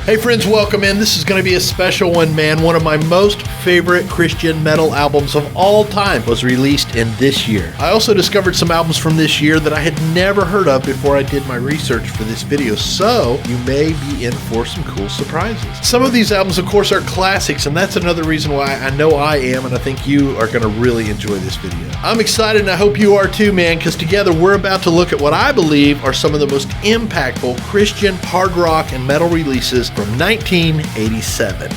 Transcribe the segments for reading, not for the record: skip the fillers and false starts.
Hey friends, welcome in. This is going to be a special one, man. One of my most favorite Christian metal albums of all time was released in this year. I also discovered some albums from this year that I had never heard of before I did my research for this video, so you may be in for some cool surprises. Some of these albums, of course, are classics, and that's another reason why I know I am, and I think you are going to really enjoy this video. I'm excited, and I hope you are too, man, because together we're about to look at what I believe are some of the most impactful Christian hard rock and metal releases from 1987.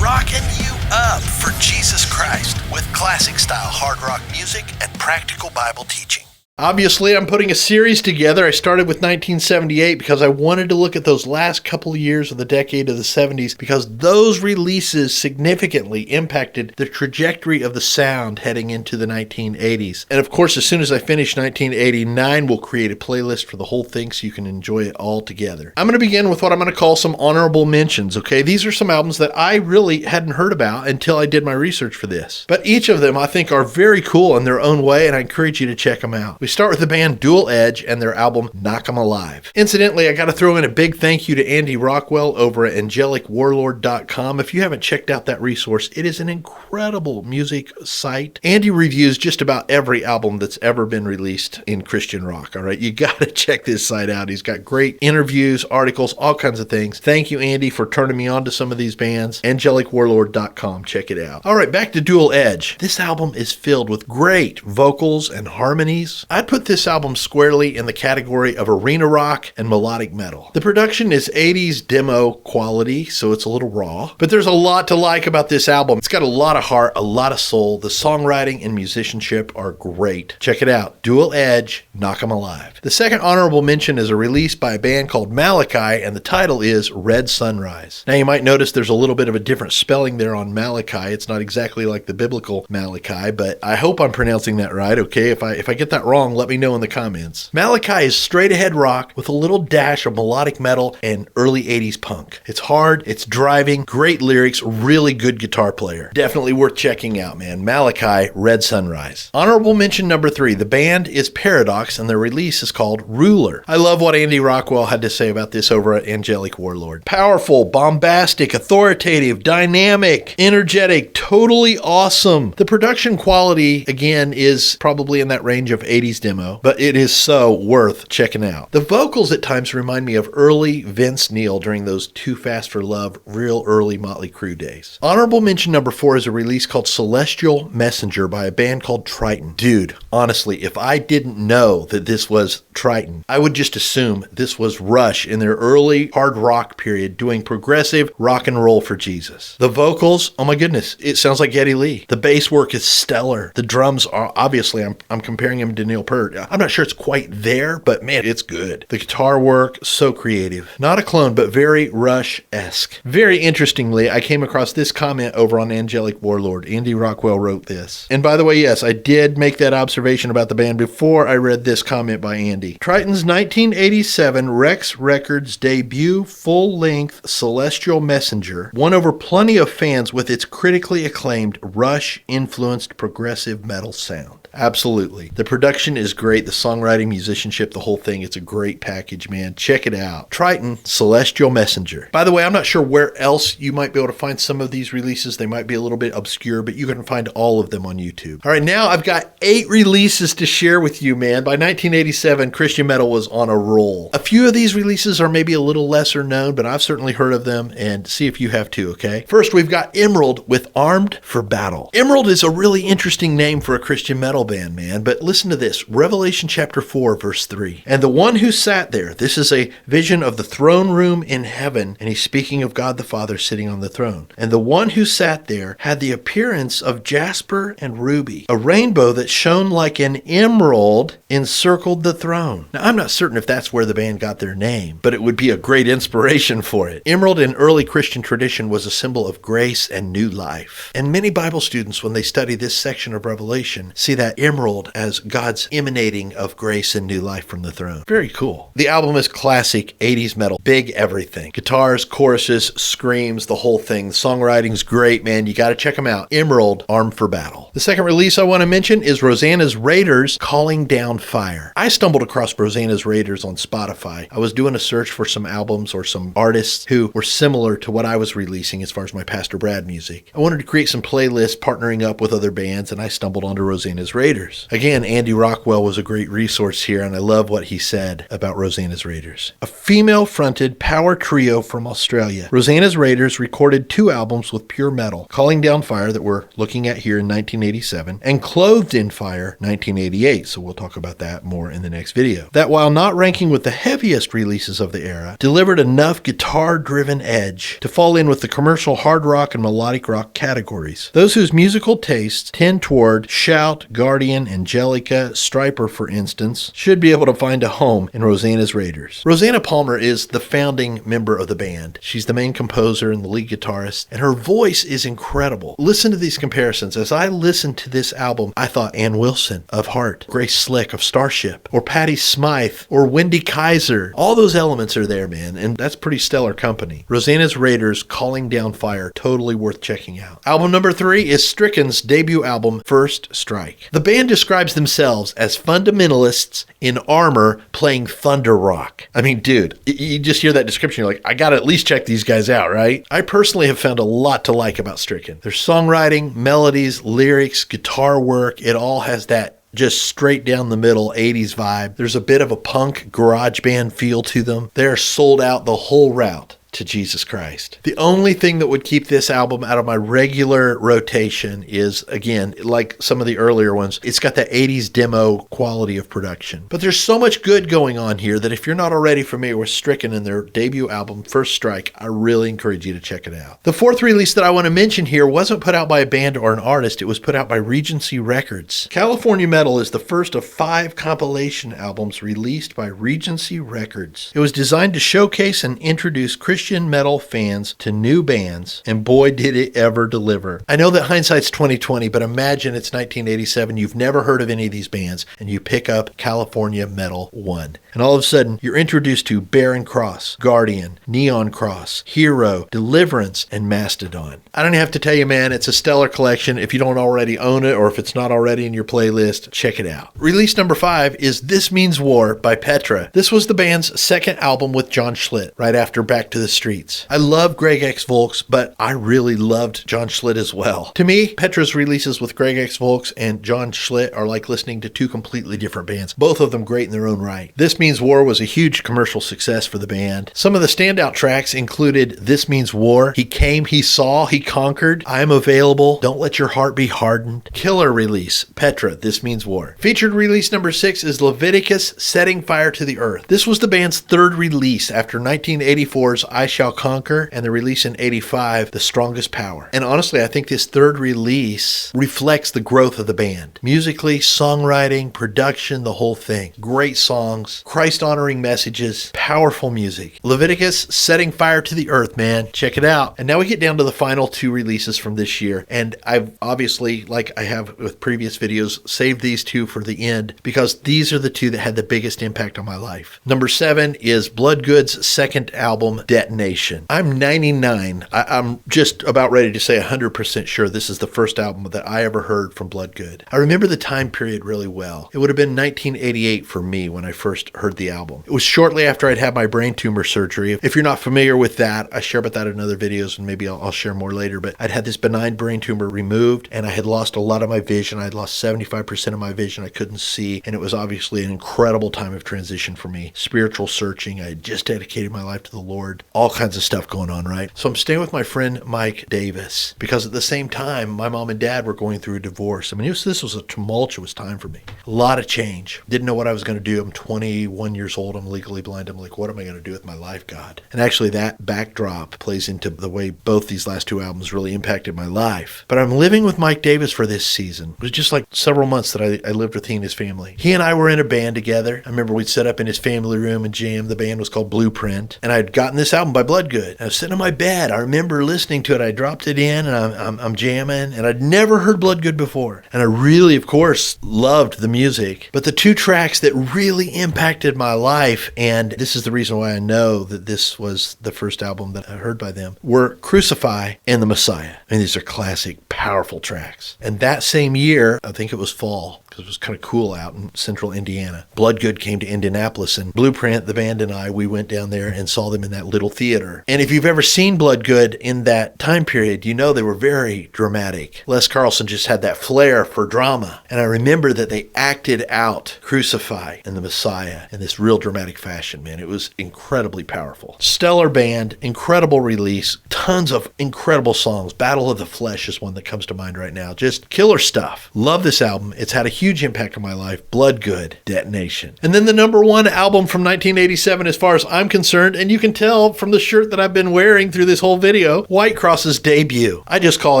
Rocking you up for Jesus Christ with classic style hard rock music and practical Bible teaching. Obviously, I'm putting a series together. I started with 1978 because I wanted to look at those last couple of years of the decade of the 70s because those releases significantly impacted the trajectory of the sound heading into the 1980s. And of course, as soon as I finish 1989, we'll create a playlist for the whole thing so you can enjoy it all together. I'm going to begin with what I'm going to call some honorable mentions, okay? These are some albums that I really hadn't heard about until I did my research for this. But each of them I think are very cool in their own way, and I encourage you to check them out. We start with the band Dual Edge and their album Knock 'Em Alive. Incidentally, I got to throw in a big thank you to Andy Rockwell over at angelicwarlord.com. If you haven't checked out that resource, it is an incredible music site. Andy reviews just about every album that's ever been released in Christian rock, all right? You got to check this site out. He's got great interviews, articles, all kinds of things. Thank you, Andy, for turning me on to some of these bands. angelicwarlord.com. Check it out. All right, back to Dual Edge. This album is filled with great vocals and harmonies. I'd put this album squarely in the category of arena rock and melodic metal. The production is 80s demo quality, so it's a little raw, but there's a lot to like about this album. It's got a lot of heart, a lot of soul. The songwriting and musicianship are great. Check it out. Dual Edge, Knock 'Em Alive. The second honorable mention is a release by a band called Malachi, and the title is Red Sunrise. Now you might notice there's a little bit of a different spelling there on Malachi. It's not exactly like the biblical Malachi, but I hope I'm pronouncing that right, okay? If I get that wrong, let me know in the comments. Malachi is straight ahead rock with a little dash of melodic metal and early 80s punk. It's hard, it's driving, great lyrics, really good guitar player. Definitely worth checking out, man. Malachi, Red Sunrise. Honorable mention number 3. The band is Paradox and their release is called Ruler. I love what Andy Rockwell had to say about this over at Angelic Warlord. Powerful, bombastic, authoritative, dynamic, energetic, totally awesome. The production quality, again, is probably in that range of 80s demo, but it is so worth checking out. The vocals at times remind me of early Vince Neil during those Too Fast for Love, real early Motley Crue days. Honorable mention number 4 is a release called Celestial Messenger by a band called Triton. Dude, honestly, if I didn't know that this was Triton, I would just assume this was Rush in their early hard rock period doing progressive rock and roll for Jesus. The vocals, oh my goodness, it sounds like Geddy Lee. The bass work is stellar. The drums are, obviously, I'm comparing him to Neil Peart. I'm not sure it's quite there, but man, it's good. The guitar work, so creative. Not a clone, but very Rush-esque. Very interestingly, I came across this comment over on Angelic Warlord. Andy Rockwell wrote this. And by the way, yes, I did make that observation about the band before I read this comment by Andy. Triton's 1987 Rex Records debut full-length Celestial Messenger won over plenty of fans with its critically acclaimed Rush-influenced progressive metal sound. Absolutely. The production is great. The songwriting, musicianship, the whole thing. It's a great package, man. Check it out. Triton, Celestial Messenger. By the way, I'm not sure where else you might be able to find some of these releases. They might be a little bit obscure, but you can find all of them on YouTube. All right, now I've got 8 releases to share with you, man. By 1987, Christian metal was on a roll. A few of these releases are maybe a little lesser known, but I've certainly heard of them, and see if you have too, okay? First, we've got Emerald with Armed for Battle. Emerald is a really interesting name for a Christian metal band, man, but listen to this. Revelation chapter 4, verse 3. And the one who sat there, this is a vision of the throne room in heaven, and he's speaking of God the Father sitting on the throne. And the one who sat there had the appearance of jasper and ruby. A rainbow that shone like an emerald encircled the throne. Now, I'm not certain if that's where the band got their name, but it would be a great inspiration for it. Emerald in early Christian tradition was a symbol of grace and new life. And many Bible students, when they study this section of Revelation, see that that emerald as God's emanating of grace and new life from the throne. Very cool. The album is classic 80s metal, big everything. Guitars, choruses, screams, the whole thing. The songwriting's great, man. You got to check them out. Emerald, Armed for Battle. The second release I want to mention is Rosanna's Raiders, Calling Down Fire. I stumbled across Rosanna's Raiders on Spotify. I was doing a search for some albums or some artists who were similar to what I was releasing as far as my Pastor Brad music. I wanted to create some playlists partnering up with other bands, and I stumbled onto Rosanna's Raiders. Again, Andy Rockwell was a great resource here, and I love what he said about Rosanna's Raiders. A female-fronted power trio from Australia, Rosanna's Raiders recorded 2 albums with pure metal, Calling Down Fire that we're looking at here in 1987, and Clothed in Fire 1988, so we'll talk about that more in the next video. That while not ranking with the heaviest releases of the era, delivered enough guitar-driven edge to fall in with the commercial hard rock and melodic rock categories. Those whose musical tastes tend toward Shout, Guardian, Angelica, Striper, for instance, should be able to find a home in Rosanna's Raiders. Rosanna Palmer is the founding member of the band. She's the main composer and the lead guitarist, and her voice is incredible. Listen to these comparisons. As I listened to this album, I thought Ann Wilson of Heart, Grace Slick of Starship, or Patti Smythe, or Wendy Kaiser. All those elements are there, man, and that's pretty stellar company. Rosanna's Raiders, Calling Down Fire, totally worth checking out. Album number 3 is Stricken's debut album, First Strike. The band describes themselves as fundamentalists in armor playing thunder rock. I mean, dude, you just hear that description, you're like, I gotta at least check these guys out, right? I personally have found a lot to like about Stricken. Their songwriting, melodies, lyrics, guitar work, it all has that just straight down the middle 80s vibe. There's a bit of a punk garage band feel to them. They're sold out the whole route to Jesus Christ. The only thing that would keep this album out of my regular rotation is, again, like some of the earlier ones, it's got that 80s demo quality of production. But there's so much good going on here that if you're not already familiar with Stricken and their debut album, First Strike, I really encourage you to check it out. The fourth release that I want to mention here wasn't put out by a band or an artist, it was put out by Regency Records. California Metal is the first of 5 compilation albums released by Regency Records. It was designed to showcase and introduce Christian metal fans to new bands, and boy did it ever deliver. I know that hindsight's 2020, but imagine it's 1987, you've never heard of any of these bands, and you pick up California Metal 1. And all of a sudden, you're introduced to Barren Cross, Guardian, Neon Cross, Hero, Deliverance, and Mastodon. I don't have to tell you, man, it's a stellar collection. If you don't already own it, or if it's not already in your playlist, check it out. Release number 5 is This Means War by Petra. This was the band's second album with John Schlitt, right after Back to the Streets. I love Greg X Volks, but I really loved John Schlitt as well. To me, Petra's releases with Greg X Volks and John Schlitt are like listening to 2 completely different bands, both of them great in their own right. This Means War was a huge commercial success for the band. Some of the standout tracks included This Means War, He Came, He Saw, He Conquered, I'm Available, Don't Let Your Heart Be Hardened. Killer release, Petra, This Means War. Featured release number 6 is Leviticus, Setting Fire to the Earth. This was the band's third release after 1984's I Shall Conquer and the release in 85, The Strongest Power. And honestly, I think this third release reflects the growth of the band. Musically, songwriting, production, the whole thing. Great songs, Christ-honoring messages, powerful music. Leviticus, Setting Fire to the Earth, man. Check it out. And now we get down to the final 2 releases from this year. And I've obviously, like I have with previous videos, saved these 2 for the end because these are the 2 that had the biggest impact on my life. Number 7 is Bloodgood's second album, Detonation. I'm 99. I'm just about ready to say 100% sure this is the first album that I ever heard from Bloodgood. I remember the time period really well. It would have been 1988 for me when I first heard the album. It was shortly after I'd had my brain tumor surgery. If you're not familiar with that, I share about that in other videos and maybe I'll share more later, but I'd had this benign brain tumor removed and I had lost a lot of my vision. I'd lost 75% of my vision. I couldn't see, and it was obviously an incredible time of transition for me. Spiritual searching. I had just dedicated my life to the Lord. All kinds of stuff going on, right? So I'm staying with my friend Mike Davis because at the same time, my mom and dad were going through a divorce. I mean, this was a tumultuous time for me. A lot of change. Didn't know what I was going to do. I'm 21 years old. I'm legally blind. I'm like, what am I going to do with my life, God? And actually that backdrop plays into the way both these last 2 albums really impacted my life. But I'm living with Mike Davis for this season. It was just like several months that I lived with he and his family. He and I were in a band together. I remember we'd set up in his family room and jam. The band was called Blueprint. And I'd gotten this album album by Bloodgood. I was sitting on my bed. I remember listening to it. I dropped it in and I'm jamming, and I'd never heard Bloodgood before. And I really, of course, loved the music. But the two tracks that really impacted my life, and this is the reason why I know that this was the first album that I heard by them, were Crucify and The Messiah. I mean, these are classic, powerful tracks. And that same year, I think it was fall, because it was kind of cool out in central Indiana, Bloodgood came to Indianapolis, and Blueprint, the band, and I, we went down there and saw them in that little theater. And if you've ever seen Bloodgood in that time period, you know they were very dramatic. Les Carlson just had that flair for drama. And I remember that they acted out Crucify and The Messiah in this real dramatic fashion, man. It was incredibly powerful. Stellar band, incredible release, tons of incredible songs. Battle of the Flesh is one that comes to mind right now. Just killer stuff. Love this album. It's had a huge impact on my life. Bloodgood, Detonation. And then the number one album from 1987 as far as I'm concerned, and you can tell from the shirt that I've been wearing through this whole video, Whitecross's debut. I just call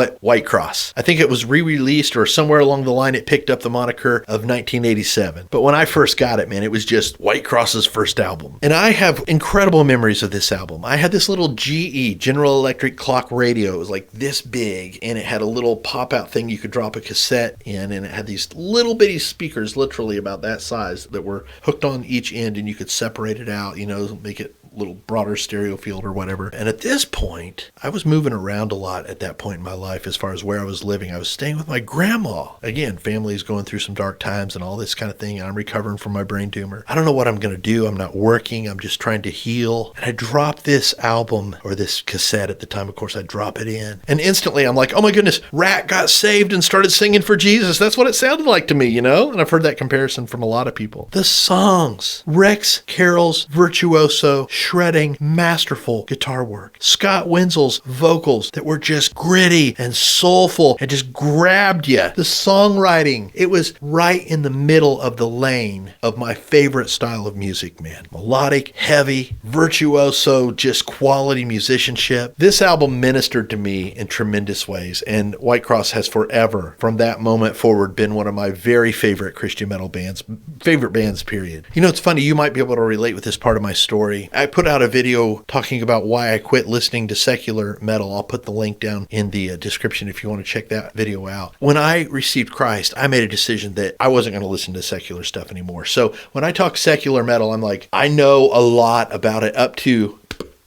it Whitecross. I think it was re-released, or somewhere along the line it picked up the moniker of 1987. But when I first got it, man, it was just Whitecross's first album. And I have incredible memories of this album. I had this little GE, General Electric clock radio. It was like this big, and it had a little pop-out thing you could drop a cassette in, and it had these little bitty speakers, literally about that size, that were hooked on each end, and you could separate it out, make it little broader stereo field or whatever. And at this point, I was moving around a lot at that point in my life as far as where I was living. I was staying with my grandma. Again, family's going through some dark times and all this kind of thing, and I'm recovering from my brain tumor. I don't know what I'm going to do. I'm not working. I'm just trying to heal. And I dropped this album, or this cassette at the time, of course, I drop it in. And instantly I'm like, oh my goodness, Rat got saved and started singing for Jesus. That's what it sounded like to me, And I've heard that comparison from a lot of people. The songs, Rex Carroll's virtuoso, shredding, masterful guitar work. Scott Wenzel's vocals that were just gritty and soulful and just grabbed you. The songwriting, it was right in the middle of the lane of my favorite style of music, man. Melodic, heavy, virtuoso, just quality musicianship. This album ministered to me in tremendous ways, and Whitecross has forever, from that moment forward, been one of my very favorite Christian metal bands, period. It's funny, you might be able to relate with this part of my story. I put out a video talking about why I quit listening to secular metal. I'll put the link down in the description if you want to check that video out. When I received Christ, I made a decision that I wasn't going to listen to secular stuff anymore. So when I talk secular metal, I'm like, I know a lot about it up to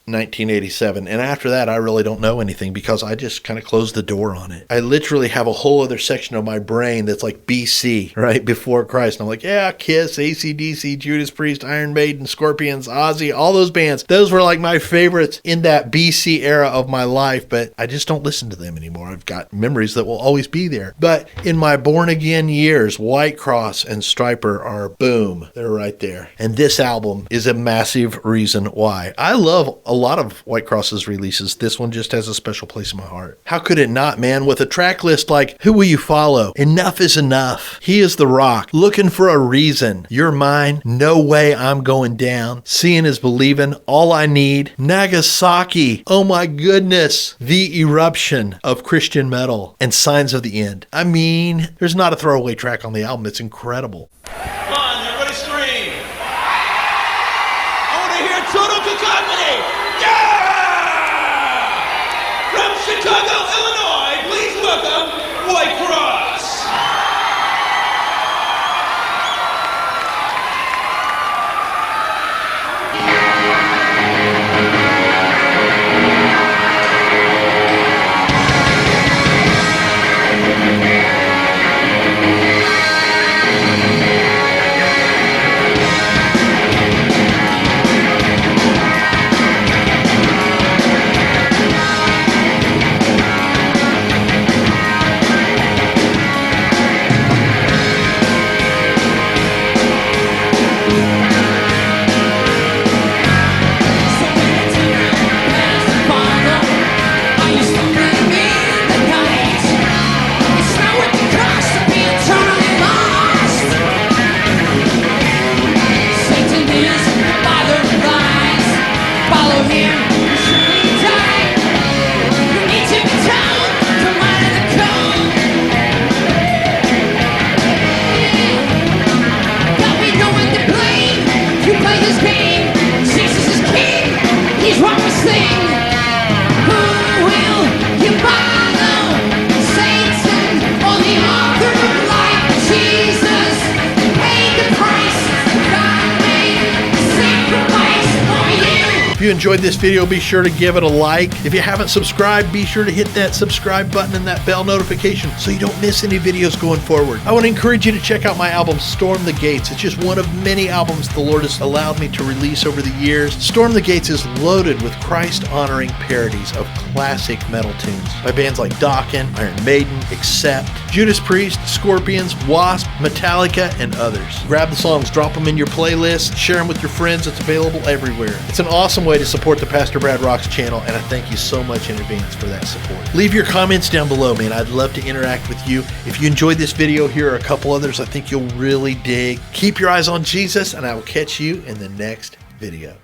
1987, and after that I really don't know anything because I just kind of closed the door on it. I literally have a whole other section of my brain that's like BC, right before Christ, and I'm like, yeah, Kiss, AC/DC, Judas Priest, Iron Maiden, Scorpions, Ozzy, all those bands, those were like my favorites in that BC era of my life, but I just don't listen to them anymore. I've got memories that will always be there. But in my born again years, Whitecross and Stryper are boom, they're right there. And this album is a massive reason why. I love a lot of Whitecross's releases. This one just has a special place in my heart. How could it not, man? With a track list like Who Will You Follow? Enough Is Enough. He Is the Rock. Looking for a Reason. You're Mine. No Way I'm Going Down. Seeing is Believing. All I Need. Nagasaki. Oh my goodness. The Eruption of Christian metal. And Signs of the End. I mean, there's not a throwaway track on the album. It's incredible. Come on, everybody scream. I want to hear total cacophony. From Chicago, Illinois, please welcome Whitecross. you enjoyed this video, be sure to give it a like. If you haven't subscribed, be sure to hit that subscribe button and that bell notification so you don't miss any videos going forward. I want to encourage you to check out my album, Storm the Gates. It's just one of many albums the Lord has allowed me to release over the years. Storm the Gates is loaded with Christ-honoring parodies of classic metal tunes by bands like Dokken, Iron Maiden, Accept, Judas Priest, Scorpions, Wasp, Metallica, and others. Grab the songs, drop them in your playlist, share them with your friends. It's available everywhere. It's an awesome way to support the Pastor Brad Rocks channel, and I thank you so much in advance for that support. Leave your comments down below, man. I'd love to interact with you. If you enjoyed this video, here are a couple others I think you'll really dig. Keep your eyes on Jesus, and I will catch you in the next video.